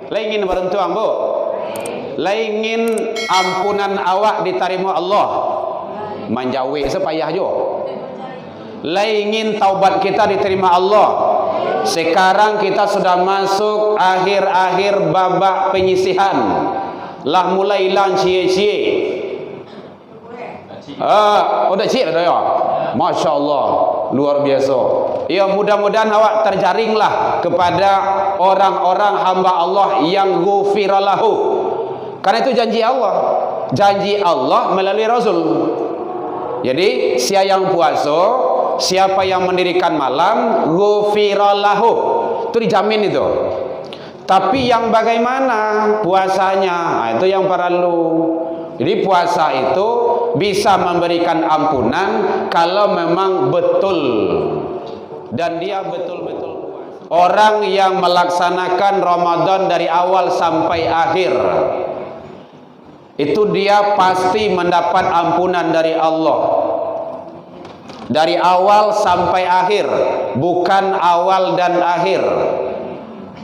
Lai ingin beruntung Bu? Lai ingin ampunan awak diterima Allah? Manjawi sepayah jo. Lai ingin taubat kita diterima Allah? Sekarang kita sudah masuk akhir-akhir babak penyisihan. Lah mulai hilang cie-cie. Udah cik dah ya. Masya Allah, luar biasa. Ya, mudah-mudahan awak terjaringlah kepada orang-orang hamba Allah yang ghufiralahu. Karena itu janji Allah. Janji Allah melalui Rasul. Jadi siapa yang puasa, siapa yang mendirikan malam, ghufiralahu. Itu dijamin itu. Tapi yang bagaimana puasanya? Nah, itu yang perlu. Jadi puasa itu bisa memberikan ampunan kalau memang betul dan dia betul-betul orang yang melaksanakan Ramadan dari awal sampai akhir, itu dia pasti mendapat ampunan dari Allah dari awal sampai akhir, bukan awal dan akhir.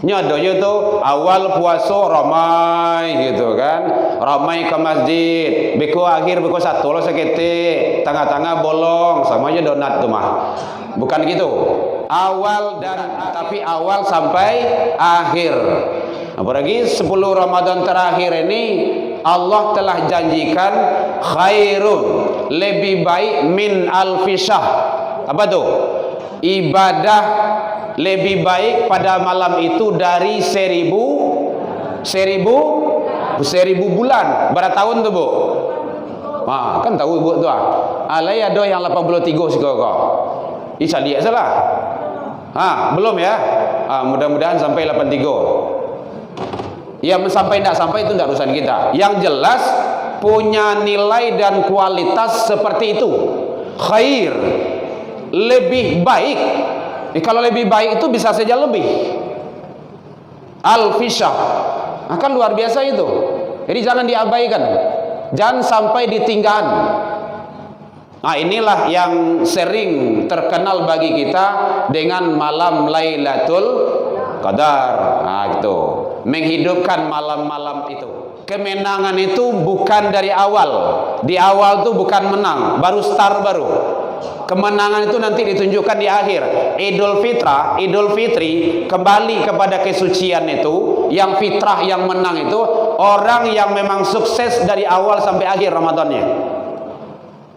Nyodonya tuh awal puasa ramai gitu kan, ramai ke masjid, beku akhir beku satu lo sekete, tengah-tengah bolong, sama aja donat tuh mah. Bukan gitu. Awal dan tapi awal sampai akhir. Apalagi 10 Ramadan terakhir ini Allah telah janjikan khairun, lebih baik min alfisah. Apa tuh? Ibadah lebih baik pada malam itu dari 1000 bulan. Berapa tahun tuh Bu? Kan tahu Bu tuh. Alai ada yang 83 sekarang. Isa lihat salah. Belum ya? Mudah-mudahan sampai 83. Yang sampai tidak sampai itu tidak urusan kita. Yang jelas punya nilai dan kualitas seperti itu. Khair, lebih baik. Kalau lebih baik itu bisa saja lebih. Al-Fisyah akan luar biasa itu. Jadi jangan diabaikan, jangan sampai ditinggalkan. Nah, inilah yang sering terkenal bagi kita dengan malam Lailatul Qadar. Nah, itu menghidupkan malam-malam itu. Kemenangan itu bukan dari awal. Di awal itu bukan menang, baru start baru. Kemenangan itu nanti ditunjukkan di akhir. Idul Fitri kembali kepada kesucian itu. Yang fitrah yang menang itu orang yang memang sukses dari awal sampai akhir Ramadannya.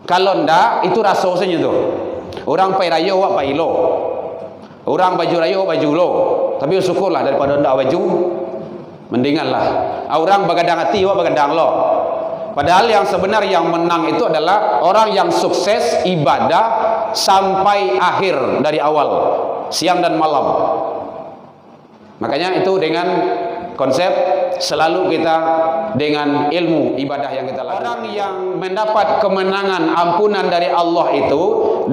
Kalau ndak itu rasanya tuh. Orang pai rayo wak pai lo. Orang baju rayo baju lo. Tapi syukurlah daripada ndak baju, mendinganlah. Orang begadang hati wak begadang lo. Padahal yang sebenar yang menang itu adalah orang yang sukses ibadah sampai akhir dari awal, siang dan malam. Makanya itu dengan konsep selalu kita dengan ilmu ibadah yang kita lakukan. Orang yang mendapat kemenangan ampunan dari Allah itu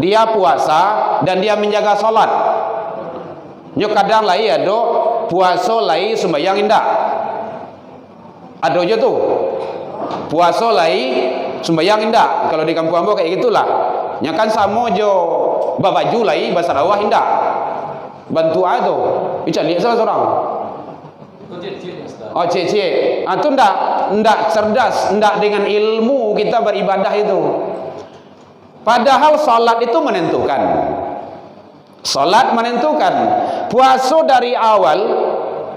dia puasa dan dia menjaga sholat. Nyok kadang lai ado puasa lai sembahyang indah. Ado aja tuh. Puasa lai sembahyang indah. Kalau di kampung ambo kayak gitulah. Nyakan samo jo babaju lai basarawah indah. Bantu ado. Ica lihat salah seorang. Oh cie-cie. Itu ndak cerdas, ndak dengan ilmu kita beribadah itu. Padahal salat itu menentukan. Salat menentukan. Puasa dari awal,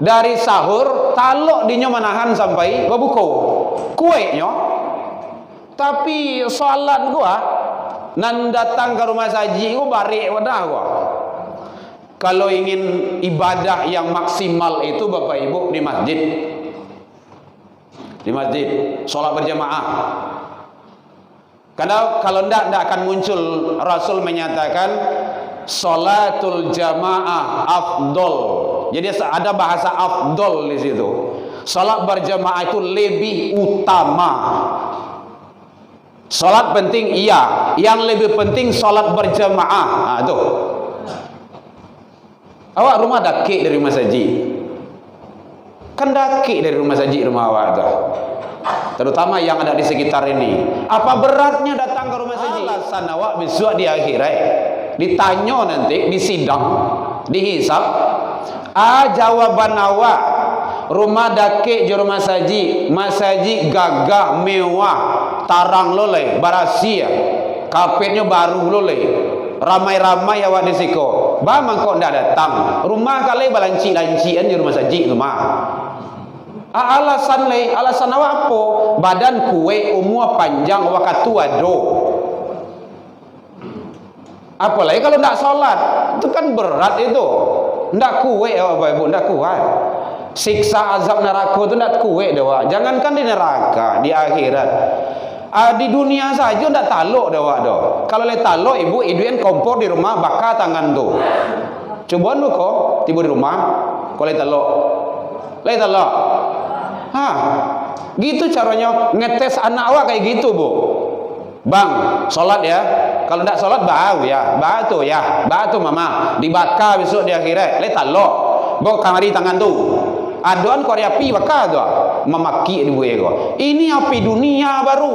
dari sahur talok dinyo menahan sampai berbuka kuenya. Tapi salat gua nan datang ke rumah saji gua balik wadah gua. Kalau ingin ibadah yang maksimal itu Bapak Ibu di masjid. Di masjid salat berjamaah. Karena kalau tidak akan muncul. Rasul menyatakan salatul jamaah afdol. Jadi ada bahasa afdol di situ. Salat berjamaah itu lebih utama. Salat penting iya, yang lebih penting salat berjamaah. Nah, tuh. Awak rumah daki dari rumah saji. Kan daki dari rumah saji rumah awak tuh. Terutama yang ada di sekitar ini. Apa beratnya datang ke rumah saji? Alasan awak besok di akhirat ditanya nanti di sidang, dihisab. Jawaban awak rumah dakik je rumah saji, masaji gagah mewah, tarang loleh, barasia, kapetnya baru loleh, ramai-ramai awak di siko. Ba mangkok ndak datang. Rumah kali balanci-lancian di rumah saji tu mah. Alasan awak apa? Badan kuat, umur panjang, awak tua do. Apalagi kalau ndak solat, itu kan berat itu. Ndak kuat awak ibu, ndak kuat. Siksa azab neraka itu ndak kuat dah. Jangankan di neraka, di akhirat. Di dunia saja ndak taluk dah dah. Kalau le taluk ibu iduin kompor di rumah bakar tangan tu. Coba lu kok tiba di rumah, kau le taluk. Le taluk. Gitu caranya ngetes anak awak kayak gitu, Bu. Bang, sholat ya. Kalau tidak sholat bau ya, batu mama dibakar besok di akhirat. Letak lo, bawa kamari tangan tu. Aduan kau api bakar tu, memaki di buaya kau. Ini api dunia baru.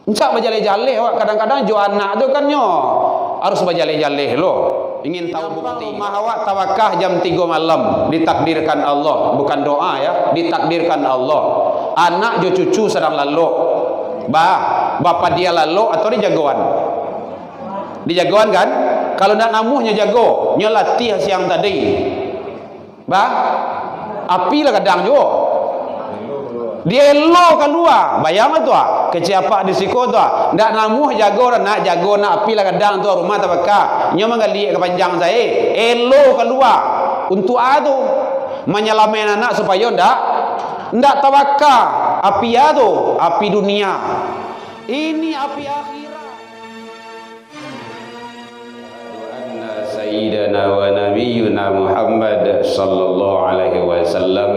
Encak berjaleh-jaleh awak kadang-kadang jo anak tu kan nyo harus berjaleh-jaleh lo. Ingin tahu bukti. Rumah awak tawakah jam 3 malam ditakdirkan Allah, bukan doa ya, ditakdirkan Allah. Anak jo cucu sedang lalu. Bapak dia lalu atau di jagoan? Di jagoan kan? Kalau nak namuhnya jago, nyelatih siang tadi. Api lah kadang juga. Dia elo keluar. Bayang tu keciapa di siko tu. Ndak namuh jago nak api lah kadang tu rumah tabaka. Nyo manggali kepanjang saya. Elo keluar. Untuk tu menyelamatkan anak supaya ndak tabaka. Api tu, api dunia. Ini api akhirat. Anna sayyidana wa nabiyyuna Muhammad sallallahu alaihi wasallam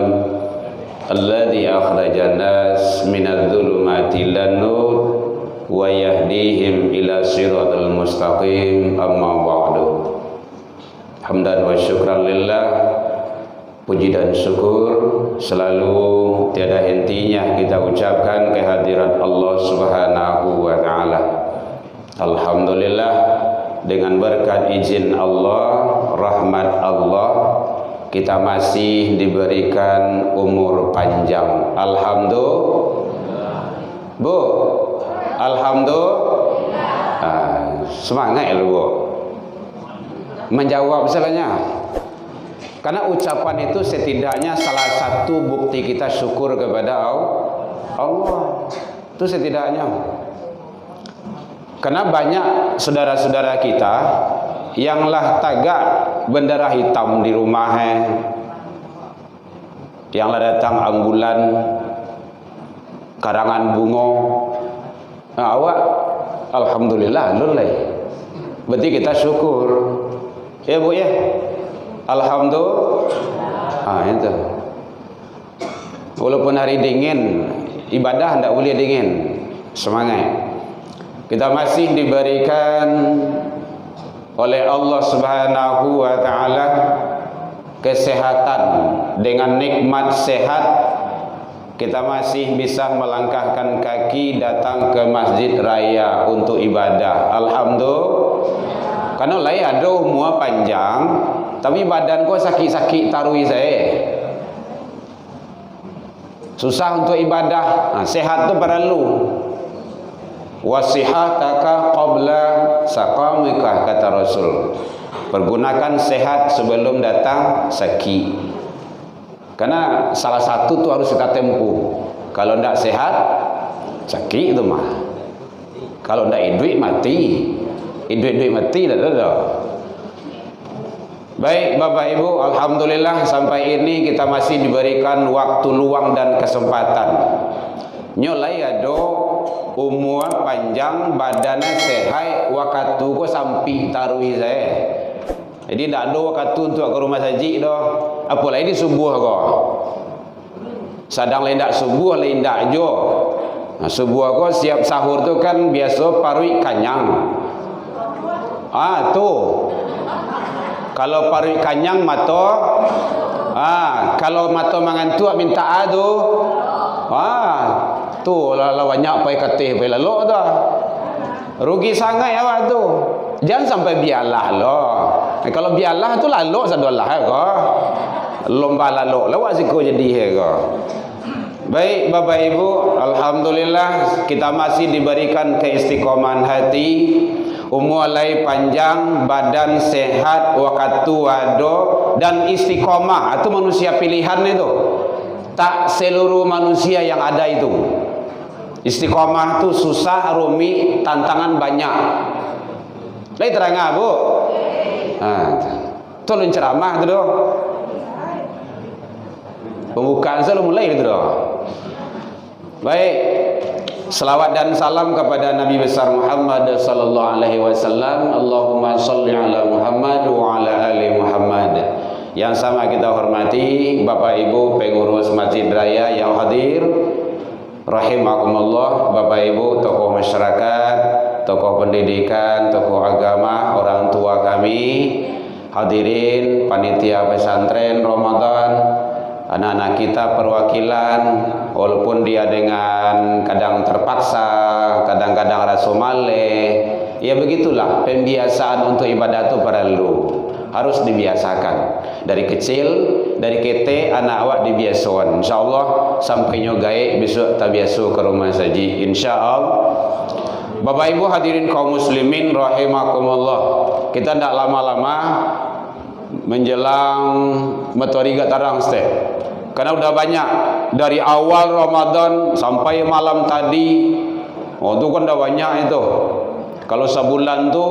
alladhi akhrajan nas minadh dhulumati ilan nur wa yahdihim ila siratal mustaqim, amma ba'du. Hamdan wa syukran lillah. Puji dan syukur selalu tiada hentinya kita ucapkan kehadirat Allah Subhanahu wa taala. Alhamdulillah, dengan berkat izin Allah, rahmat Allah, kita masih diberikan umur panjang. Alhamdulillah. Bu, alhamdulillah. Semangat ya lu, Bu. Menjawab misalnya. Karena ucapan itu setidaknya salah satu bukti kita syukur kepada Allah. Itu setidaknya. Karena banyak saudara-saudara kita yang lah tagak bendera hitam di rumah, yang lah datang ambulan, karangan bunga. Nah, awak alhamdulillah lulai. Berarti kita syukur. Ya Bu ya. Alhamdulillah. Itu. Walaupun hari dingin, ibadah tidak boleh dingin. Semangat. Kita masih diberikan oleh Allah Subhanahu wa taala kesehatan. Dengan nikmat sehat, kita masih bisa melangkahkan kaki datang ke masjid raya untuk ibadah. Alhamdulillah. Karena lain ada umur panjang, tapi badan kau sakit-sakit tarui saya. Susah untuk ibadah. Sehat tu perlu. Wasihataka qabla saqamika, kata Rasul. Pergunakan sehat sebelum datang sakit. Karena salah satu tu harus kita tempuh. Kalau ndak sehat, sakit tu mah. Kalau ndak hidup mati. Hidup mati dah. Baik Bapak Ibu, alhamdulillah sampai ini kita masih diberikan waktu luang dan kesempatan. Nyolai ada umur panjang, badannya sehat, waktu ko sampai tarui saya. Jadi tidak ada waktu untuk ke rumah saji dah. Apalagi di subuh ko. Sadang lain tak subuh, lain tak jo. Subuh ko siap sahur tu kan biasa parui kanyang. Tu. Kalau parui kanyang mato, kalau mato mangantua minta adu, tu lah banyak pai katih pai lalu dah. Rugi sangat awak tu. Jangan sampai biarlah lo. Kalau biarlah tu lalu sadolah ko. lomba lalu lawak siko jadi hego. Baik Bapak Ibu, alhamdulillah kita masih diberikan keistiqomahan hati, umur lai panjang, badan sehat, waktu wado dan istiqomah. Itu manusia pilihan itu. Tak seluruh manusia yang ada itu. Istiqomah itu susah, rumit, tantangan banyak. Lai terang Bu. Tolong ceramah tu doh. Pembukaan selalu mulai gitu doh. Baik, selawat dan salam kepada Nabi besar Muhammad sallallahu alaihi wasallam. Allahumma shalli ala Muhammad wa ala ali Muhammad. Yang sama kita hormati Bapak Ibu pengurus Masjid Raya yang hadir, rahimakumullah, Bapak Ibu tokoh masyarakat, tokoh pendidikan, tokoh agama, orang tua kami, hadirin panitia pesantren Ramadan, anak-anak kita perwakilan, walaupun dia dengan kadang terpaksa, kadang-kadang rasumale, ya begitulah pembiasaan untuk ibadah itu perlu, harus dibiasakan dari kecil, dari kete anak awak dibiasakan. Insyaallah sampai nyogai besok tabiasu ke rumah saji insyaallah. Bapak Ibu hadirin kaum muslimin rahimakumullah, kita tidak lama-lama menjelang metoriga tarang step. Karena udah banyak dari awal Ramadan sampai malam tadi. Oh itu kan udah banyak itu. Kalau sebulan tuh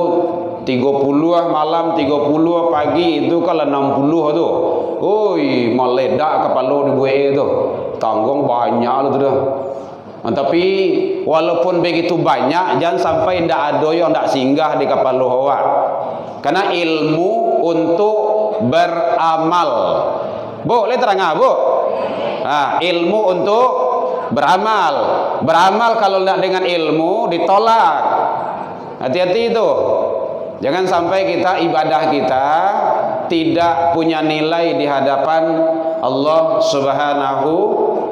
30 malam, 30 pagi itu kalau 60 tuh. Oi, meledak kepala dibuat itu. Tanggung banyak lu tuh. Tapi walaupun begitu banyak, jangan sampai ndak ada yang ndak singgah di kepala awak. Karena ilmu untuk beramal. Bu, lihat terang Bu. Ilmu untuk beramal. Beramal kalau tidak dengan ilmu ditolak. Hati-hati itu. Jangan sampai kita ibadah kita tidak punya nilai di hadapan Allah Subhanahu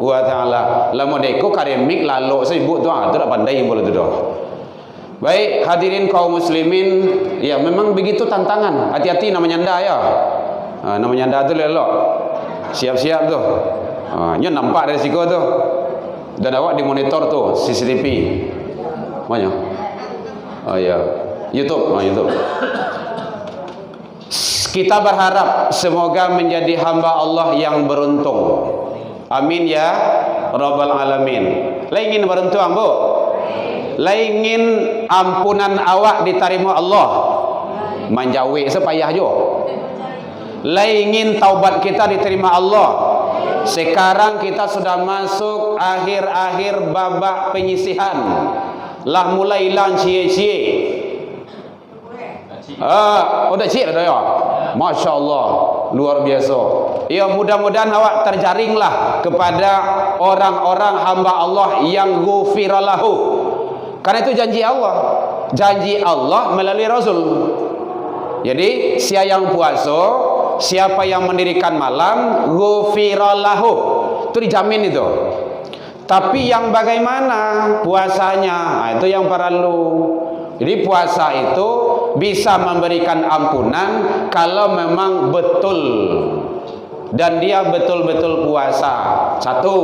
wa taala. Lamodeko karemik lalu sibuk tu tak pandai boleh tu doh. Baik, hadirin kaum muslimin, ya memang begitu tantangan. Hati-hati namanya anda ya. Namanya anda tu lelok. Siap-siap tu. Nya nampak dari siku tu. Dan awak dimonitor tu CCTV. Mana? Oh ya. YouTube, YouTube. Kita berharap semoga menjadi hamba Allah yang beruntung. Amin ya Rabbal Alamin. Lain ingin beruntung Bu? Lain ingin ampunan awak diterima Allah? Manjawi sepayah jo. Lain ingin taubat kita diterima Allah? Sekarang kita sudah masuk akhir-akhir babak penyisihan. Lah mulai hilang cie-cie. Udah cik dah ya. Masya Allah, luar biasa. Ya mudah-mudahan awak terjaringlah kepada orang-orang hamba Allah yang ghufiralahu. Karena itu janji Allah. Janji Allah melalui Rasul. Jadi siapa yang puasa, siapa yang mendirikan malam, ghufiralahu. Itu dijamin itu. Tapi yang bagaimana puasanya? Itu yang perlu. Jadi puasa itu bisa memberikan ampunan kalau memang betul dan dia betul-betul puasa. Satu,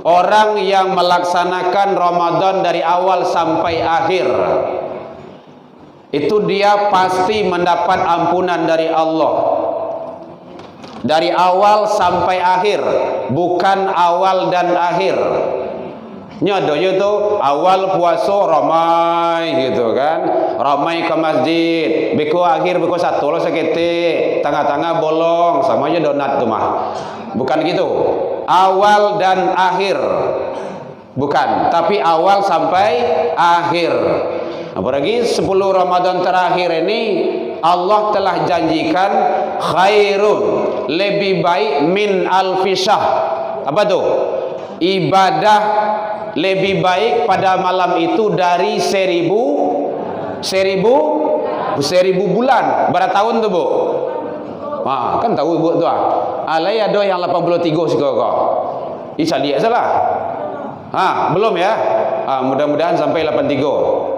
orang yang melaksanakan Ramadan dari awal sampai akhir, itu dia pasti mendapat ampunan dari Allah dari awal sampai akhir, bukan awal dan akhir. Nyodonya tu awal puasa ramai gitu kan, ramai ke masjid, beku akhir beku satu lo sekete, tengah-tengah bolong, sama aja donat tu mah. Bukan gitu, awal dan akhir, bukan, tapi awal sampai akhir. Apalagi 10 Ramadan terakhir ini Allah telah janjikan khairun, lebih baik min alfisah. Apa tu? Ibadah lebih baik pada malam itu dari 1000 bulan. Berapa tahun tu Bu? Kan tahu Bu tu alai ada yang 83 siko kok. Isa dia salah. Belum ya? Mudah-mudahan sampai 83.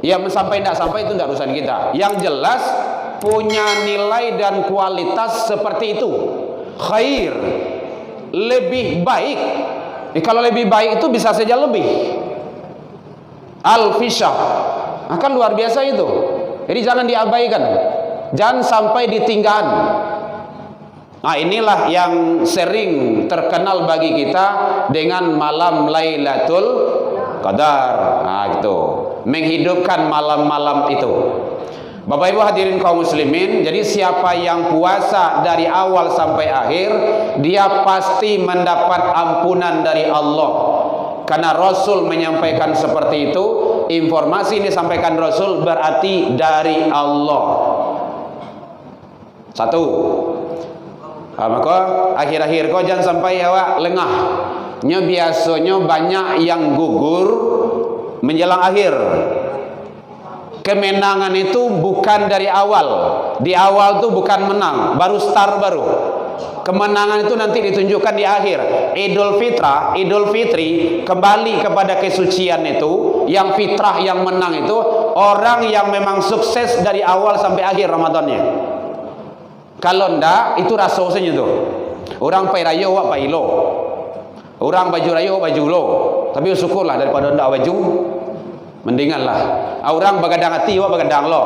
Yang sampai tidak sampai itu tidak urusan kita. Yang jelas punya nilai dan kualitas seperti itu. Khair, lebih baik. Kalau lebih baik itu bisa saja lebih. Al-fisyah, akan luar biasa itu. Jadi jangan diabaikan, jangan sampai ditinggalkan. Nah, inilah yang sering terkenal bagi kita dengan malam Lailatul Qadar. Nah, gitu. Menghidupkan malam-malam itu. Bapak Ibu hadirin kaum muslimin, jadi siapa yang puasa dari awal sampai akhir, dia pasti mendapat ampunan dari Allah. Karena Rasul menyampaikan seperti itu. Informasi ini disampaikan Rasul berarti dari Allah. Satu. Maka akhir-akhir kau jangan sampai awak lengah. Biasanya banyak yang gugur menjelang akhir. Kemenangan itu bukan dari awal. Di awal itu bukan menang, baru start baru. Kemenangan itu nanti ditunjukkan di akhir. Idul Fitri kembali kepada kesucian itu. Yang fitrah yang menang itu orang yang memang sukses dari awal sampai akhir Ramadannya. Kalau ndak itu rasanya tuh. Orang pai rayo wak pai lo. Orang baju rayo baju lo. Tapi syukurlah daripada ndak baju, mendinganlah. Orang begadang hati wak begadang lo.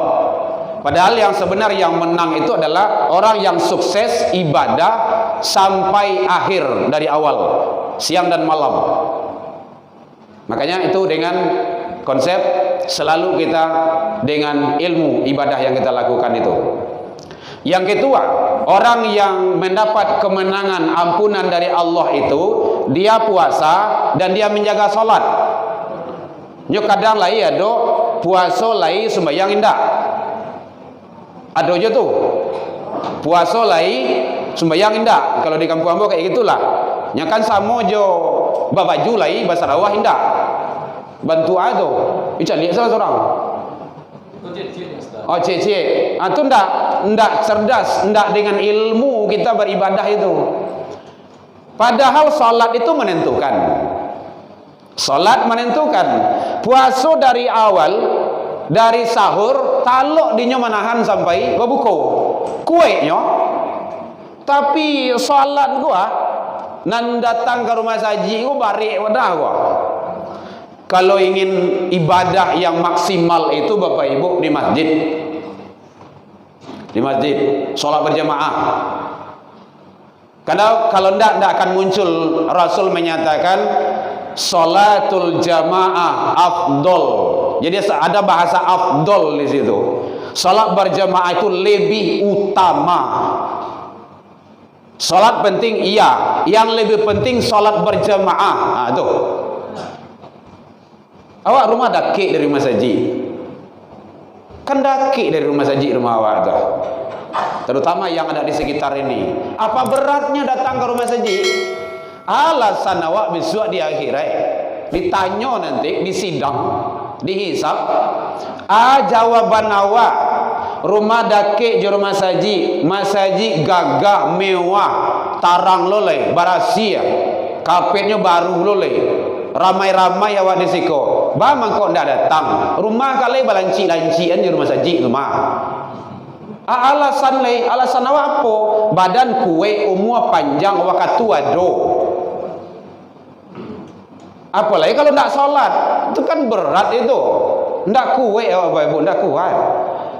Padahal yang sebenar yang menang itu adalah orang yang sukses ibadah sampai akhir dari awal, siang dan malam. Makanya itu dengan konsep selalu kita dengan ilmu ibadah yang kita lakukan itu. Yang kedua, orang yang mendapat kemenangan ampunan dari Allah itu dia puasa dan dia menjaga salat. Nyo kadang lai ado puasa lai sembahyang indah. Ada aja tuh. Puasa lai sembahyang indah. Kalau di kampung ambo kayak gitulah. Nya kan samo jo babaju lai bahasa rawah indah. Bantu ado. Ica lihat salah seorang. Oh cece. Itu ndak cerdas, ndak dengan ilmu kita beribadah itu. Padahal salat itu menentukan. Salat menentukan. Puasa dari awal, dari sahur, talok dinyo menahan sampai gua buko. Kue nyo. Tapi salat gua nan datang ke rumah saji gua balik wadah gua. Kalau ingin ibadah yang maksimal itu Bapak Ibu di masjid. Di masjid, sholat berjamaah. Karena kalau tidak akan muncul. Rasul menyatakan sholatul jamaah afdol. Jadi ada bahasa afdol di situ. Sholat berjamaah itu lebih utama. Sholat penting iya, yang lebih penting sholat berjamaah. Nah, itu. Awak rumah daki dari rumah saji. Kan daki dari rumah saji rumah awak tuh. Terutama yang ada di sekitar ini. Apa beratnya datang ke rumah saji? Alasan awak besok di akhirat ditanya nanti di sidang, dihisab. Jawaban awak rumah daki di rumah saji, masaji gagah mewah, tarang loleh, barasia, kapetnya baru loleh. Ramai-ramai awak di siko. Bang kok ndak datang. Rumah kali balanci-lancian di rumah saji rumah. Alasan awak apa? Badan kue umur panjang awak katua do. Apalagi kalau ndak sholat, itu kan berat itu. Ndak kue awak Ibu, ndak kuat.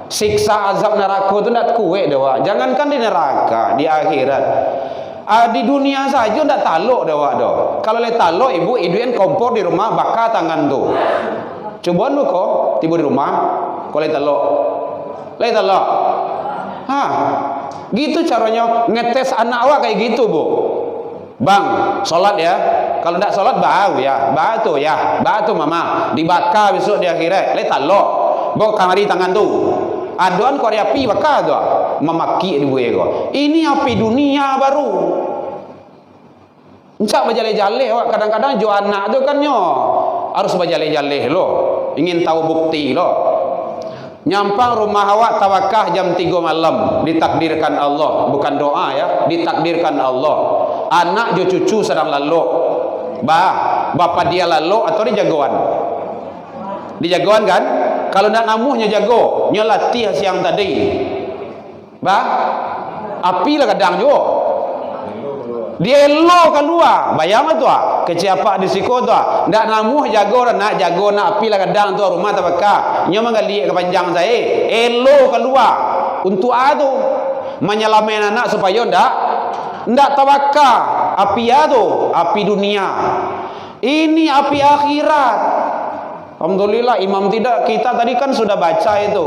Siksa azab neraka itu ndak kue doa. Jangankan di neraka, di akhirat. Di dunia saja ndak taluk dah do. Kalau le taluk ibu iduin kompor di rumah bakar tangan tu. Coba lu kok tiba di rumah kau le taluk. Le taluk. Gitu caranya ngetes anak awak kayak gitu, Bu. Bang, sholat ya. Kalau ndak sholat bau ya. Batu mama. Dibakar besok di akhirat. Le taluk. Bawa kamari tangan tu. Aduan kau api bakar tu. Memaki ibu ego. Ini api dunia baru. Encak berjaleh-jaleh awak kadang-kadang jo anak tu kan nyo harus berjaleh-jaleh lo. Ingin tahu bukti lo. Nyampang rumah awak tawakah jam 3 malam ditakdirkan Allah, bukan doa ya, ditakdirkan Allah. Anak jo cucu sedang lalu. Bapak dia lalu atau di jagoan? Di jagoan kan? Kalau nak namuhnya jago, nyo latih siang tadi. Bah, api lah kadang juga. Dia elo keluar. Bayang tu keciapa di siko tu. Ndak namuh jago nak jago nak api lah kadang tu rumah tabaka. Nya manggali ke panjang saya. Elo keluar. Untuk adu menyelamatkan anak supaya ndak tabaka api adu, api dunia. Ini api akhirat. Alhamdulillah imam tidak kita tadi kan sudah baca itu.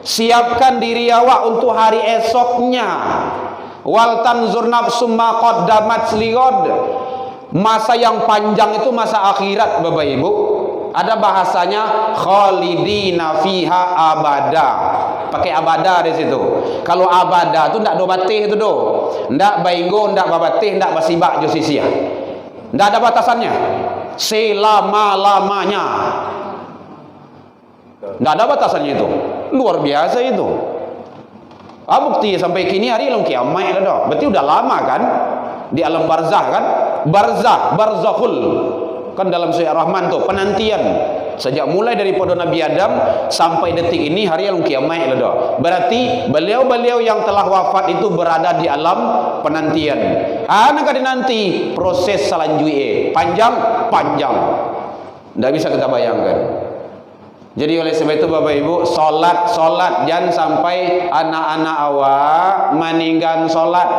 Siapkan diri awak untuk hari esoknya. Wal tanzur nafsum ma qaddamat lighad. Masa yang panjang itu masa akhirat Bapak Ibu. Ada bahasanya khalidina fiha abada. Pakai abada di situ. Kalau abada itu ndak do batih itu do. Ndak bainggo, ndak babatih, ndak basibak jo sisia. Ndak ada batasannya. Selama-lamanya. Ndak ada batasannya itu. Luar biasa itu. Bukti sampai kini hari long kiamat dah. Berarti udah lama kan di alam barzah kan? Barzakhul. Kan dalam surah Rahman tuh penantian. Sejak mulai daripada Nabi Adam sampai detik ini hari long kiamat dah. Berarti beliau-beliau yang telah wafat itu berada di alam penantian. Nak nanti proses selanjutnya panjang. Tidak bisa kita bayangkan. Jadi oleh sebab itu Bapak Ibu, solat jangan sampai anak-anak awak meninggal solat.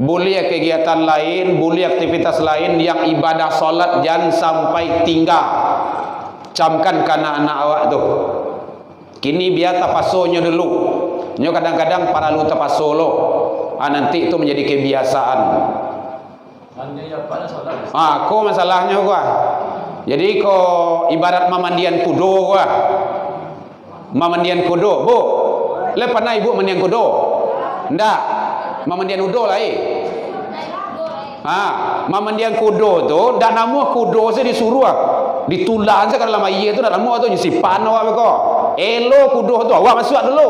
Boleh kegiatan lain, boleh aktivitas lain yang ibadah solat jangan sampai tinggal. Camkan ke anak-anak awak tu. Kini biar tapasonya dulu. Nyo kadang-kadang para lu tapaso lo. Nanti itu menjadi kebiasaan. Kau masalahnya gua. Jadi kau ibarat mamandian kudo gua. Mamandian kudo, Bu. Le pernah ibu mandian kudo? Ndak. Mamandian kudo lah mamandian kudo tu ndak namu kudo saya disuruh ditulan saya dalam air tu ndak namu tu nyisipan awak beko. Elo kudo tu awak masuk dulu.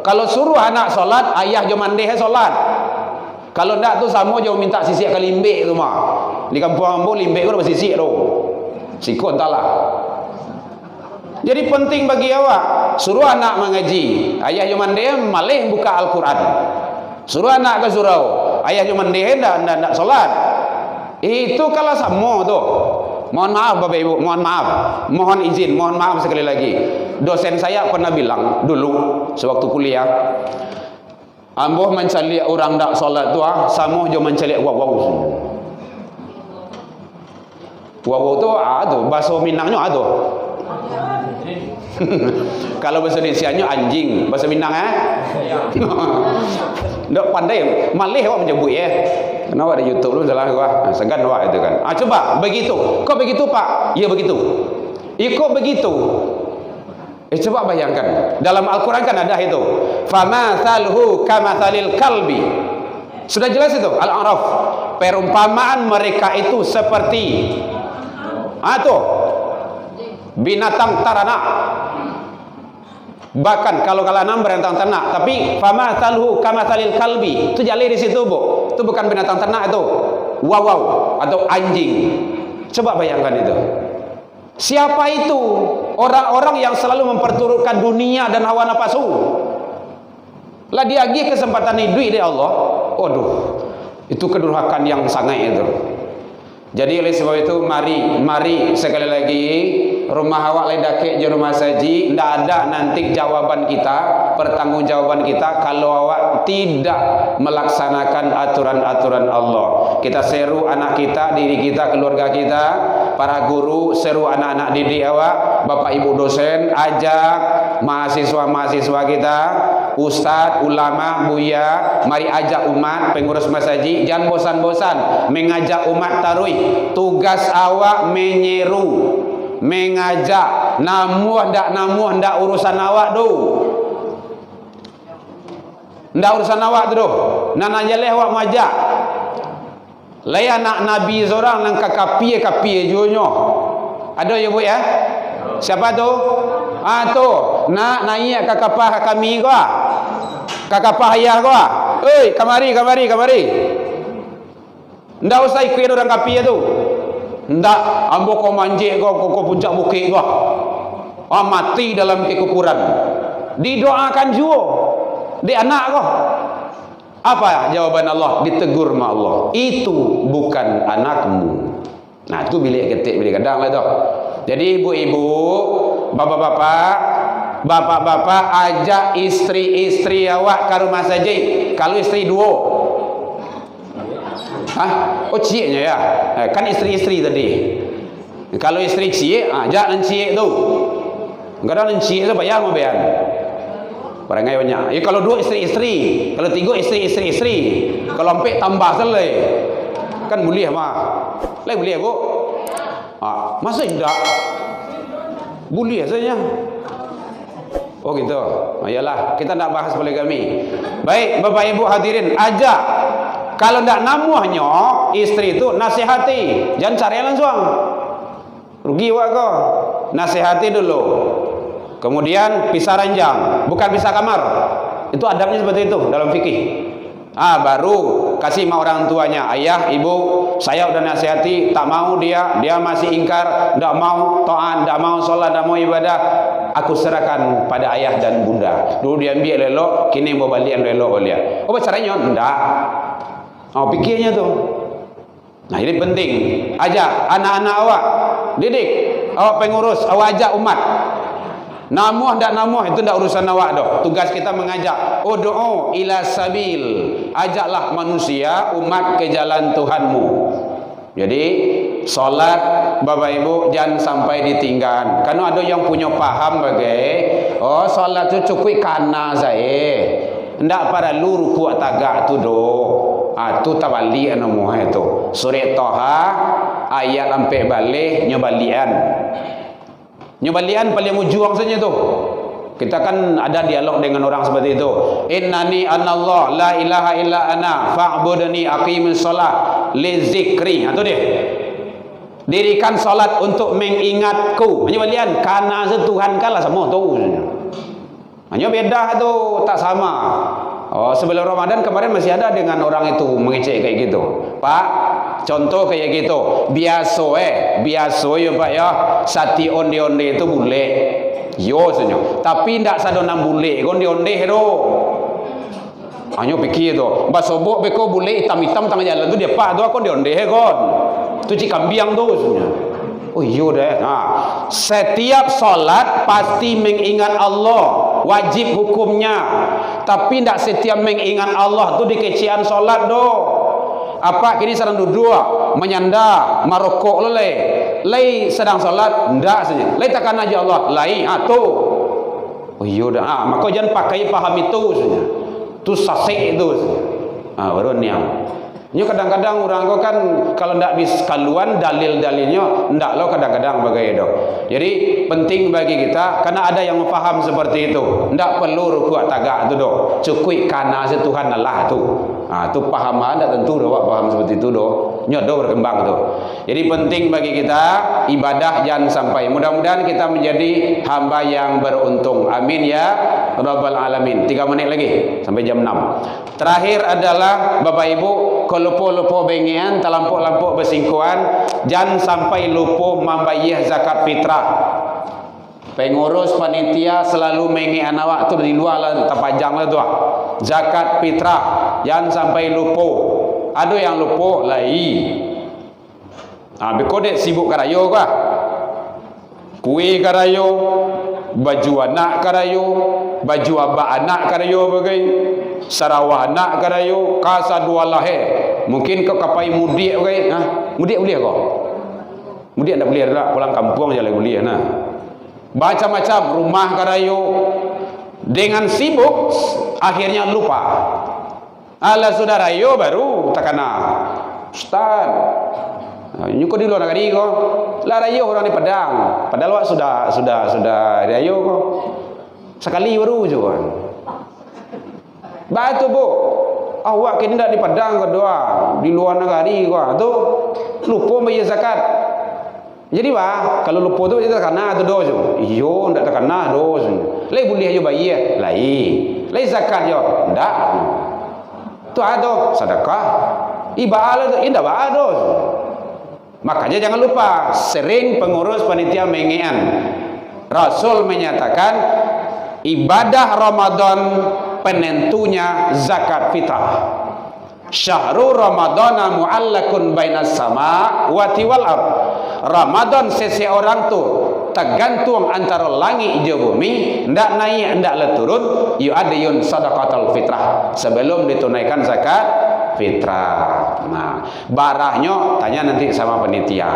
Kalau suruh anak solat, ayah jo mandi solat. Kalau ndak tu sama jo minta sisik ke limbik tu mah. Di kampung ambo limbik tu bersisik tu. Sikon entahlah. Jadi penting bagi awak suruh anak mengaji. Ayah jo mandi malih buka Al-Quran. Suruh anak ke surau. Ayah jo mandi ndak solat. Itu kalau sama tu. Mohon maaf Bapak Ibu, mohon maaf. Mohon izin, mohon maaf sekali lagi. Dosen saya pernah bilang dulu sewaktu kuliah, amboh mencari orang ndak solat tu sama jo mencari waw. Waw tu bahasa Minangnya ada. Kalau bahasa Indonesianya anjing, bahasa Minang ndak pandai malih awak menyebut kenapa ada YouTube lu salah gua segan awak itu kan. Coba begitu. Kok begitu Pak? Ya begitu. Kok begitu? Coba bayangkan. Dalam Al-Quran kan ada itu. Famathalhu kamathalil kalbi. Sudah jelas itu Al-A'raf. Perumpamaan mereka itu seperti binatang taranak. Bahkan kalau kalanam binatang ternak, tapi famathalhu kamathalil kalbi. Itu jali di situ, Bu. Itu bukan binatang ternak itu. Waw atau anjing. Coba bayangkan itu. Siapa itu? Orang-orang yang selalu memperturutkan dunia dan hawa nafsu. Lah dia agih kesempatan hidup dari Allah. Itu kedurhakaan yang sangat itu. Jadi oleh sebab itu mari sekali lagi rumah awak ledake je rumah saji, ndak ada nanti jawaban kita, pertanggungjawaban kita kalau awak tidak melaksanakan aturan-aturan Allah. Kita seru anak kita, diri kita, keluarga kita, para guru, seru anak-anak didik awak, bapak ibu dosen, ajak mahasiswa-mahasiswa kita, ustaz, ulama, buya, mari ajak umat, pengurus masjid, jangan bosan-bosan mengajak umat taruih. Tugas awak menyeru, mengajak, namuh ndak urusan awak do. Ndak urusan awak tu. Nana jaleh awak majak. Lai anak nabi seorang nang kapie jonyo. Ada ya Bu ya? Siapa tu? Tu nak naik kakapah kami gua. Kakapah ayah gua. Oi, kamari. Ndak usah ikut orang kapie tu. Ndak, ambo kau manjik kau puncak bukit kau. Mati dalam kekufuran. Didoakan juga. Di anak kau. Apa jawaban Allah? Ditegur sama Allah. Itu bukan anakmu. Nah, itu bilik ketik bilik kadang lah tu. Jadi ibu-ibu, bapak-bapak, bapak-bapak ajak istri-istri awak ke rumah saja. Kalau istri dua. Hah? Oh, ciknya ya. Kan istri-istri tadi. Kalau istri cik, ajak cik tu. Kadang cik tu bayar mau bayar. Perangai banyak. Ya kalau dua istri-istri, kalau tiga istri-istri. Kalau empat tambah selai. Kan boleh mah. Lai boleh bu? Masa tidak? Boleh saja. Oh gitu. Ayolah, kita nak bahas poligami. Baik, Bapak Ibu hadirin, ajak. Kalau tidak namuhnya istri itu nasihati, jangan cari langsung. Rugi wak kau. Nasihati dulu. Kemudian pisah ranjang, bukan pisah kamar. Itu adabnya seperti itu dalam fikih. Baru kasih sama orang tuanya, ayah, ibu, saya udah nasihati, tak mau dia masih ingkar, tidak mau taat, tidak mau sholat, tidak mau ibadah. Aku serahkan pada ayah dan bunda. Dulu dia ambil lelok, kini mau balik lelok dia. Oh, caranya enggak. Pikirnya tu. Nah, ini penting. Ajak anak-anak awak, didik, awak pengurus, awak ajak umat. Namuh tak namuh itu tidak urusan awak dah. Tugas kita mengajak. Ud'u ila sabil. Ajaklah manusia, umat ke jalan Tuhanmu. Jadi solat Bapak Ibu jangan sampai ditinggalkan. Karena ada yang punya paham bagai solat tu cukup kana saya. Ndak perlu rukuk tagak tu do. Tu tabali anu itu. Surah Toha ayat sampai balik nyobalian. Nyobalian paling ujung saja tu. Kita kan ada dialog dengan orang seperti itu. Innani anallah la ilaha illa ana fa'budni aqimis shalah li zikri. Itu dia. Dirikan salat untuk mengingatku. Nyobalian karena Tuhan kalah semua tu. Hanya beda tu, tak sama. Sebelum Ramadan kemarin masih ada dengan orang itu mengecek kayak gitu. Pak, contoh kayak gitu. Biasa ya Pak ya. Sati onde-onde itu boleh. Yo senyo. Tapi ndak sadonam boleh. Onde-onde do. Hanya pikir tu. Basobok beko boleh hitam-hitam tengah jalan tu dia Pak tu aku onde-onde kon. Tu cik kambiang tu senyo. Oh iya deh. Setiap solat pasti mengingat Allah. Wajib hukumnya. Tapi tidak setiap mengingat Allah tu dikecian solat do. Apa kini sedang duduk menyanda marokok lei sedang solat ndak saja. Lei takkan aja Allah. Lai tu. Oh iya dah. Maka jangan pakai paham itu saja. Tu sasik itu saja. Baru niam. Ini kadang-kadang orang kau kan kalau ndak bis kaluan dalil-dalilnya ndak lo kadang-kadang bagai itu. Jadi penting bagi kita karena ada yang faham seperti itu. Ndak perlu rukuk tagak tu do. Cukup kana Tuhan Allah tu. Tu pahaman ndak tentu do paham seperti itu do. Nyodo berkembang tu. Jadi penting bagi kita ibadah jangan sampai. Mudah-mudahan kita menjadi hamba yang beruntung. Amin ya rabbal alamin. 3 menit lagi sampai jam 6. Terakhir adalah Bapak Ibu lupa bengian, terlampau-lampau bersingkuhan, jangan sampai lupa membayar zakat fitrah. Pengurus panitia selalu mengi anak tu di luar lah, terpanjang lah tu. Zakat fitrah, jangan sampai lupa. Ada yang lupa lai. Bekodek sibuk karayo kah? Kue karayo, baju anak karayo, baju abak anak karayo bagai. Sarawah anak karayo, kasa dua lahir. Mungkin kau kapai mudik okay? Mudik boleh kau? Mudik tak boleh dah, pulang kampung je lah boleh nah. Macam-macam rumah karayo. Dengan sibuk akhirnya lupa. Ala saudara yo baru takana. Ustaz. Nyuko di luar negeri kau. Lah rayo orang di Padang. Padahal sudah rayo kau. Sekali baru je kan. Batu bu, awak kini tidak di Padang kedua, di luar negeri kau, tu lupa bayar zakat. Jadi kalau lupa tu kita kena tu dos. Iyo, tidak terkena dos. Lai boleh ayo bayar, lai zakat yo, tidak. Tu ada sedekah, ibadah tu, indah ada. Makanya jangan lupa sering pengurus panitia mengian. Rasul menyatakan ibadah Ramadan penentunya zakat fitrah. Syahrul Ramadana mu'allakun bainas sama wati wal ard. Ramadan seseorang tu tergantung antara langit je bumi, ndak naik ndak le turun, yu'adiyun sadaqatul fitrah, sebelum ditunaikan zakat fitrah. Nah, barahnya tanya nanti sama panitia.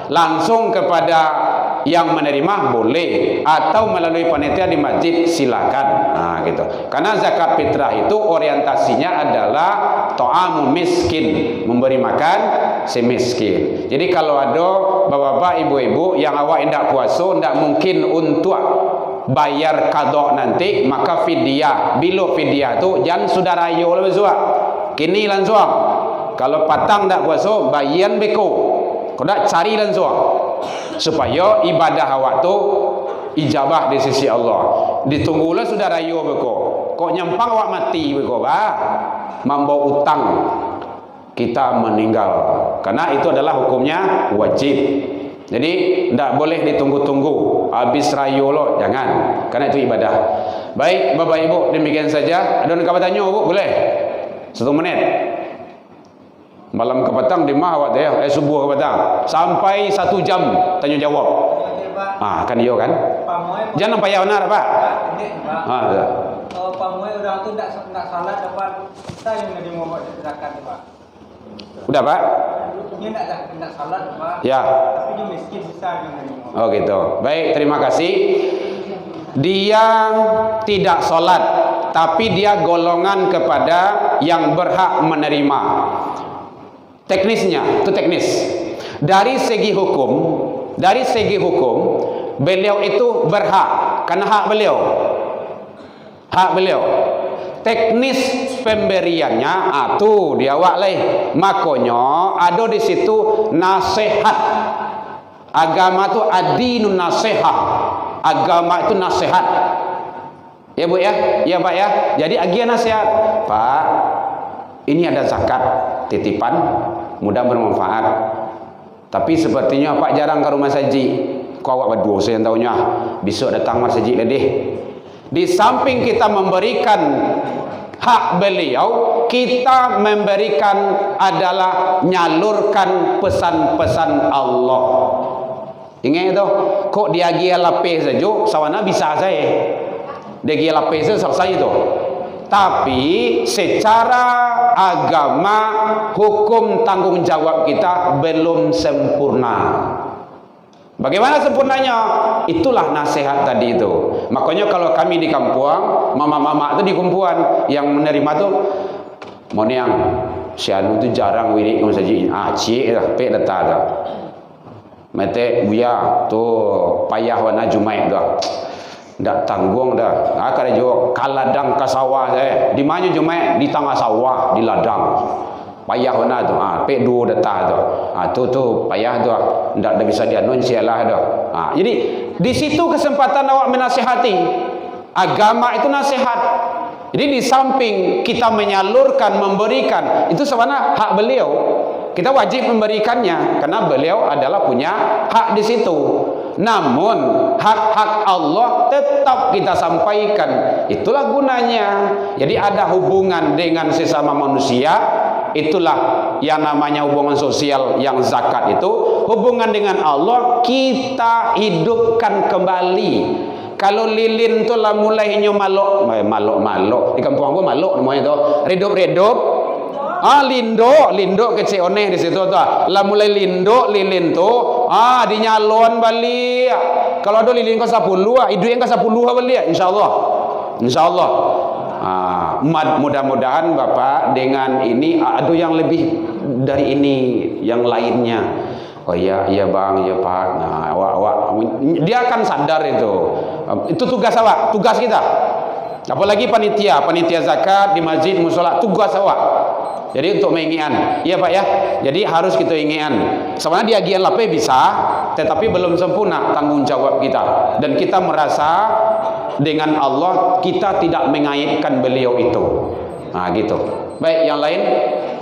Langsung kepada yang menerima boleh, atau melalui panitia di masjid silakan. Nah, gitu. Karena zakat fitrah itu orientasinya adalah ta'amu miskin, memberi makan si miskin. Jadi kalau ada bapak-bapak, ibu-ibu yang awak hendak puasa, hendak mungkin untuk bayar qada nanti, maka fidyah. Bila fidyah tu jangan sudah raya lah besok. Kini langsung. Kalau patang tak puasa, bayan beko. Kau nak cari langsung, supaya ibadah awak tu ijabah di sisi Allah. Ditunggulah sudah raya beko. Kok nyampang awak mati beko bah, membawa utang kita meninggal. Karena itu adalah hukumnya wajib. Jadi tidak boleh ditunggu-tunggu habis raya lo, jangan. Karena itu ibadah. Baik Bapak Ibu, demikian saja. Ada yang bertanya Bu, boleh? 1 menit. Malam ke petang di mah awak ya, subuh ke petang sampai 1 jam tanya jawab. Kan dia kan. Jangan payah benar Pak. Ya. Kalau pamoy orang tu tak salat dapat kita yang menerima zakat Pak. Udah Pak? Dia tak salat Pak. Ya. Tapi dia miskin besar yang menerima. Oh gitu. Baik, terima kasih. Dia tidak solat, tapi dia golongan kepada yang berhak menerima. Teknisnya, itu teknis. Dari segi hukum, beliau itu berhak, karena hak beliau. Teknis pemberiannya, tu dia awak leh. Makanya ada di situ nasihat. Agama itu adinun nasihat. Agama itu nasihat. Ya Bu ya, ya Pak ya. Jadi agian nasihat, Pak. Ini ada zakat titipan, mudah bermanfaat. Tapi sepertinya Pak jarang ke rumah saji. Kau awak berdua saya yang tahunya. Besok datang mas saji ledeh. Di samping kita memberikan hak beliau, kita memberikan adalah nyalurkan pesan-pesan Allah. Ingat itu, kok dia gia lapis saja, sawana bisa saya. Dia gia lapis saja selesai itu. Tapi secara agama, hukum tanggung jawab kita belum sempurna. Bagaimana sempurnanya? Itulah nasihat tadi itu. Makanya kalau kami di kampung, mama-mama itu di kumpulan yang menerima tu, mau yang si anu tu jarang wirid kamu saja. Cik lah, pek letak dah. Mete buya tu payah wana Jumaid dah. Ndak tanggung dah. Kada jo kaladang ka sawah saya. Di mana Jumaid? Di tengah sawah, di ladang. Payah wana tu. Pek dua datah tu. Tu payah tu. Ndak bisa dianuin sialah dah. Jadi di situ kesempatan awak menasihati. Agama itu nasihat. Jadi di samping kita menyalurkan, memberikan, itu sebenarnya hak beliau. Kita wajib memberikannya karena beliau adalah punya hak di situ. Namun hak-hak Allah tetap kita sampaikan. Itulah gunanya. Jadi ada hubungan dengan sesama manusia. Itulah yang namanya hubungan sosial yang zakat itu. Hubungan dengan Allah kita hidupkan kembali. Kalau lilin tu lah mulainya malok di kampung aku malok namanya tu. Redup lindo kecil oneh di situ tu. Lah mulai lindo lilin tu, dinyalon balik. Kalau ada lilin ke 10, hidup yang ke 10 balik insyaallah. Insyaallah. Mudah-mudahan Bapak dengan ini ada yang lebih dari ini yang lainnya. Oh iya bang, iya Pak. Nah, awak dia akan sadar itu. Itu tugas awak, tugas kita. Apalagi panitia zakat di masjid musola, tugas awak. Jadi untuk mengingat, iya Pak ya. Jadi harus kita ingat. Sebenarnya dia gian lape bisa, tetapi belum sempurna tanggung jawab kita. Dan kita merasa dengan Allah kita tidak mengaitkan beliau itu. Nah gitu. Baik, yang lain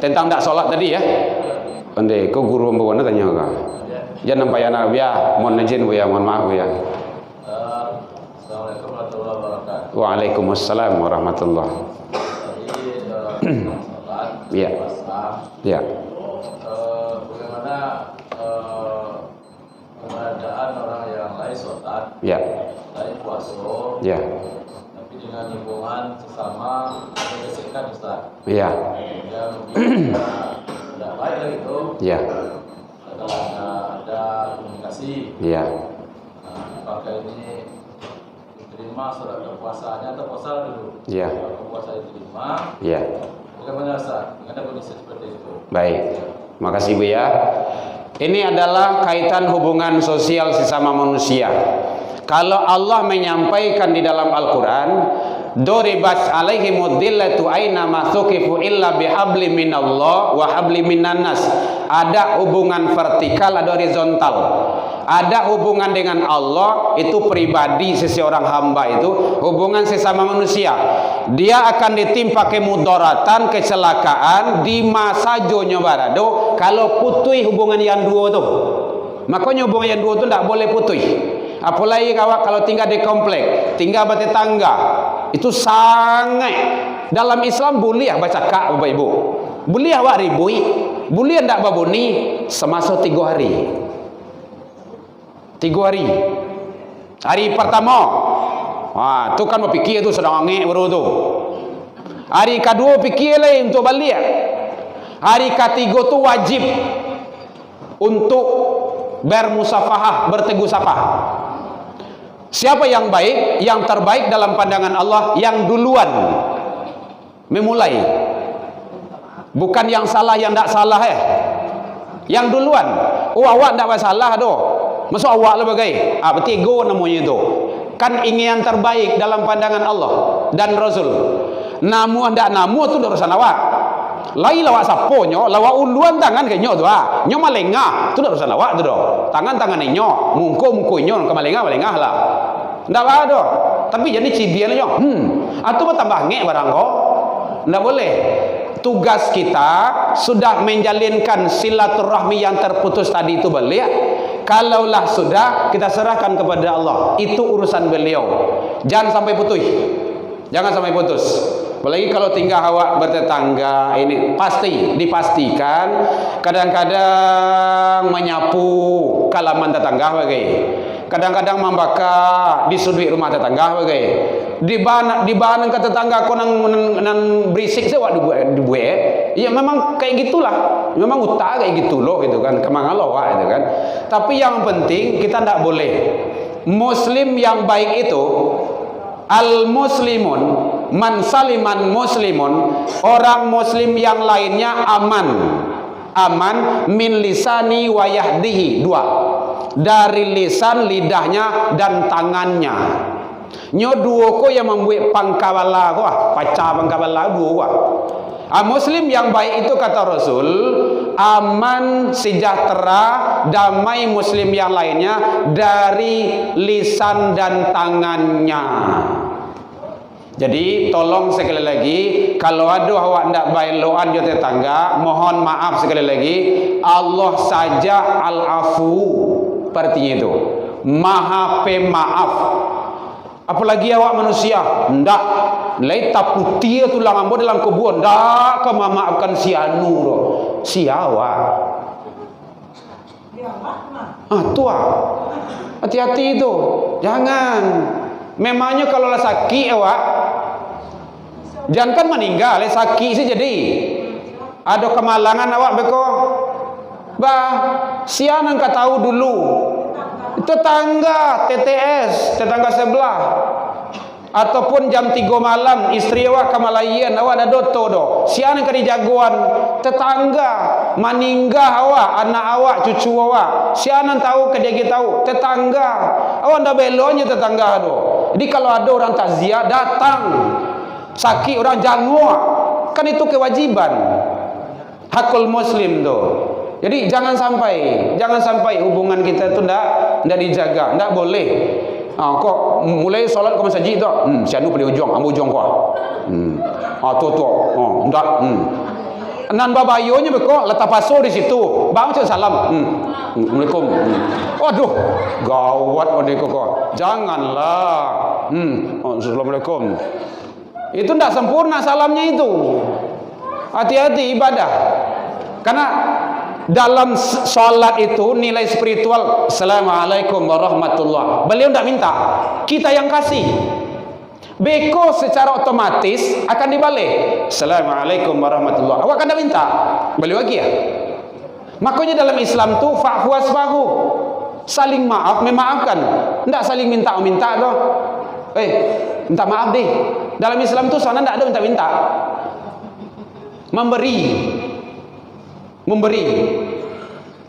tentang tak solat tadi ya. Ande, kau guru membawa tanya kau. Jangan nampak anak biar, mohon izin bu ya, mohon maaf bu ya. Assalamualaikum warahmatullahi wabarakatuh. Waalaikumsalam warahmatullahi. sholat, Iya. puasa. Ya. Bagaimana keberadaan orang yang lain sholat, Ya. lain puasa, Ya. tapi dengan hubungan sesama ada gesekan Ustaz. Ya. Ya mungkin tidak baik lah itu. Ya. Ada komunikasi. Ya. Nah, apakah ini diterima surat kepuasaannya atau puasa dulu? Ya. Kalau puasa diterima, Ya. bagaimana Ustaz? Ada kondisi seperti itu. Baik. Makasih Bu ya. Ini adalah kaitan hubungan sosial sesama manusia. Kalau Allah menyampaikan di dalam Al-Quran, duribat alaihimud dillatu aina ma thuqifu illa bihabli minallah wa habli minan nas. Ada hubungan vertikal, ada horizontal. Ada hubungan dengan Allah, itu pribadi seseorang hamba itu, hubungan sesama manusia. Dia akan ditimpa kemudaratan, kecelakaan di masa jonyo barado kalau putui hubungan yang dua tu. Makanya hubungan yang dua tu tidak boleh putui. Apalagi kalau tinggal di komplek, tinggal bertetangga, itu sangat dalam Islam boleh baca kak Bapak Ibu. Boleh awak ribui, boleh ndak babuni semasa 3 hari. 3 hari. Hari pertama, wah, tu kan berfikir tu sedang angin baru tu. Hari kedua fikir lagi untuk balik. Hari ketiga tu wajib untuk bermusafahah, bertegur sapa. Siapa yang baik, yang terbaik dalam pandangan Allah, yang duluan memulai. Bukan yang salah, yang tak salah yang duluan. Oh, awak tak masalah doh. Masuk awak lah bagai. Berarti ego namanya itu. Kan ingin yang terbaik dalam pandangan Allah dan Rasul. Namu ndak namu tu urusan awak. Lai lawak saponyo, lawak uluan tangan ke nyo tu nyo malengah, tu urusan awak tu doh. Tangan nyo, muko nyo ke malengah lah. Ndak ada. Tapi jadi cibian nyo. Atu bertambah ngek barang kok. Ndak boleh. Tugas kita sudah menjalinkan silaturahmi yang terputus tadi itu beliau. Kalaulah sudah, kita serahkan kepada Allah. Itu urusan beliau. Jangan sampai putus. Jangan sampai putus. Apalagi kalau tinggal awak bertetangga, ini pasti dipastikan kadang-kadang menyapu halaman tetangga bagai. Kadang-kadang membakar di sudut rumah tetangga bagai. Di bahan ke tetangga kau nang berisik sewak dibuat. Ya memang kayak gitulah. Memang utak kayak gitu loh gitu kan. Kemang Allah gitu kan. Tapi yang penting kita tidak boleh. Muslim yang baik itu al-muslimun man saliman muslimun, orang muslim yang lainnya aman min lisani wa yahdihi, 2 dari lisan, lidahnya dan tangannya. Nyo duo ko yang membuat pangkawala ko pacar pangkawala duo ko. Muslim yang baik itu kata Rasul aman, sejahtera, damai muslim yang lainnya dari lisan dan tangannya. Jadi tolong sekali lagi, kalau ada awak ndak baik loan jo tetangga, mohon maaf sekali lagi, Allah saja al-afu, artinya itu maha pemaaf. Apalagi awak manusia, ndak letak putih tulang ambo dalam kebun, ndak memaafkan si anu do, si awak. Tua. Hati-hati itu. Jangan. Memangnya kalau lah sakit awak, jangan kan meninggal, sakit sih jadi. Ada kemalangan awak beko. Sian engkau tahu dulu. Tetangga TTS, tetangga sebelah. Ataupun jam 3 malam istri awak kemalayan, awak ada doto do. Sian engkau dijagoan tetangga, maninggal awak, anak awak, cucu awak. Sian tahu ke dia tahu, tetangga. Awak ndak belonya tetangga do. Jadi kalau ada orang takziah datang, sakit orang jangwa, kan itu kewajiban hakul muslim tuh. Jadi jangan sampai hubungan kita itu ndak dijaga, ndak boleh. Kok mulai solat ke masjid tu, sianu pada ujung, ambo ujung kok. Ndak. Nan babayonya beko letak paso di situ. Bang cek salam. Assalamualaikum. Waduh, gawat ode kok. Janganlah. Assalamualaikum. Itu ndak sempurna salamnya itu. Hati-hati ibadah. Karena dalam sholat itu nilai spiritual. Assalamualaikum warahmatullah. Beliau tidak minta, kita yang kasih. Beko secara otomatis akan dibalik. Assalamualaikum warahmatullah. Awak kan tidak minta, beliau lagi ya. Makanya dalam Islam tu fa'fu wasfahu, saling maaf memaafkan, tidak saling minta doh. Minta maaf deh. Dalam Islam tu sana tidak ada minta-minta. Memberi.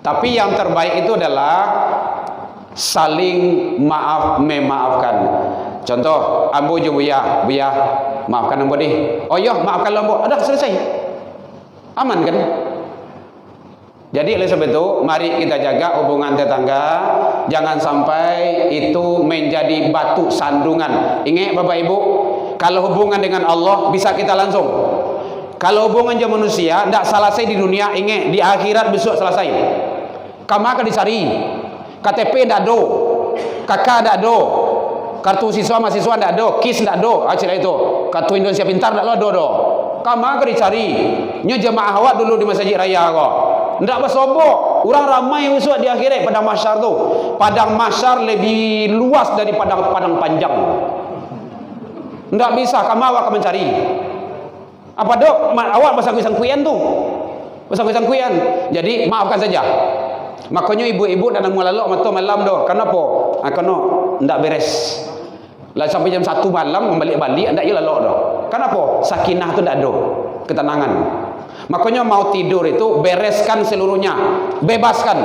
Tapi yang terbaik itu adalah saling maaf memaafkan. Contoh, ambo je buya, maafkan ambo deh. Oh ya, maafkan ambo. Ada selesai. Aman kan? Jadi oleh sebab itu, mari kita jaga hubungan tetangga, jangan sampai itu menjadi batu sandungan. Ingat Bapak Ibu, kalau hubungan dengan Allah bisa kita langsung. Kalau hubungan dengan manusia tidak selesai di dunia, ingat di akhirat besok selesai. Kamu akan dicari, KTP tidak ada, KK tidak ada, kartu siswa mahasiswa tidak ada, KIS tidak ada, acara itu, kartu Indonesia Pintar tidak ada. Kamu akan dicari. Nya jemaah awak dulu di Masjid Raya kok. Tidak bersobok. Orang ramai besok di akhirat padang mahsyar tu. Padang mahsyar lebih luas dari padang panjang. Tidak bisa, kamu awak akan mencari. Apa dok? Awak pasang-pasang tu. Pasang-pasang kuyan. Jadi maafkan saja. Makanya ibu-ibu dan lalu malam doh. Kenapa? Karena tidak beres. Lah sampai jam 1 malam balik-balik ndak ya lalok doh. Kenapa? Sakinah tu ndak ada. Ketenangan. Makanya mau tidur itu bereskan seluruhnya. Bebaskan.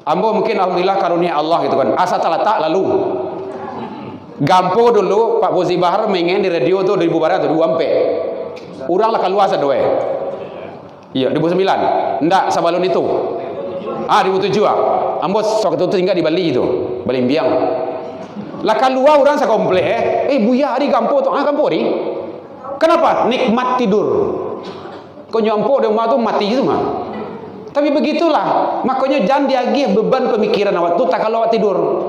Ambo mungkin alhamdulillah karunia Allah gitu kan. Asa tak lalu. Gampo dulu Pak Bozi Bahar mengen di radio tu 2000 tu 2 ampe. Urang lah keluar sadoe. Iya, 2009. Ndak sabalun itu. 2007 Ambo waktu itu tinggal di Bali itu. Bali Mbiang. Lah keluar orang sekomplek buya hari gampo tu, gampo ni. Kenapa? Nikmat tidur. Kau nyampo di rumah tu mati semua. Tapi begitulah. Makanya jangan diagih beban pemikiran awak tu tak kalau awak tidur.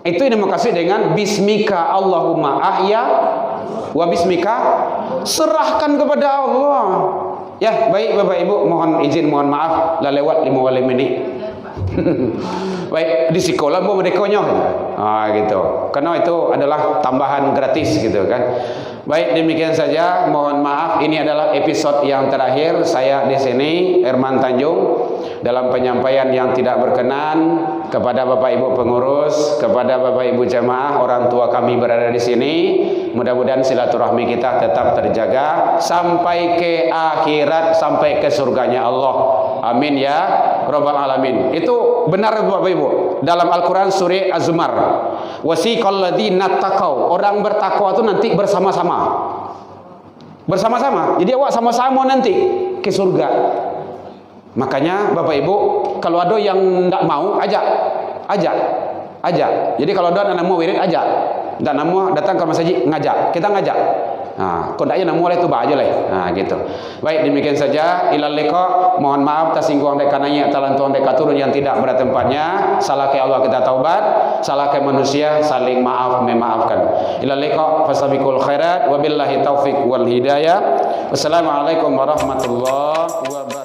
Itu yang maksud dengan bismika Allahumma ahya wa bismika, serahkan kepada Allah. Ya, baik Bapak Ibu, mohon izin, mohon maaf lah lewat 5 menit. Baik, di sekolah mau merdekonya gitu. Karena itu adalah tambahan gratis gitu kan. Baik, demikian saja, mohon maaf, ini adalah episode yang terakhir saya di sini, Herman Tanjung, dalam penyampaian yang tidak berkenan kepada Bapak Ibu pengurus, kepada Bapak Ibu jemaah, orang tua kami berada di sini. Mudah-mudahan silaturahmi kita tetap terjaga sampai ke akhirat, sampai ke surganya Allah. Amin ya rabbal alamin. Itu benar Bapak Ibu. Dalam Al-Quran surah Az-Zumar, wasiqal ladzina taqau, orang bertakwa itu nanti bersama-sama. Bersama-sama. Jadi awak sama-sama nanti ke surga. Makanya Bapak Ibu, kalau ada yang tidak mau, ajak. Jadi kalau ada yang mau wirid, ajak. Dan namu datang ke masjid, ngajak. Kita ngajak. Nah, kau tak ya namu oleh tu bah aja lah. Gitu. Baik, demikian saja. Ilal liqa. Mohon maaf tersinggung dek kananya, talantuan dek turun yang tidak pada tempatnya. Salah ke Allah kita taubat, salah ke manusia saling maaf memaafkan. Ilal liqa fasabiqul khairat, wabillahi taufik wal hidayah. Wassalamualaikum warahmatullahi wabarakatuh.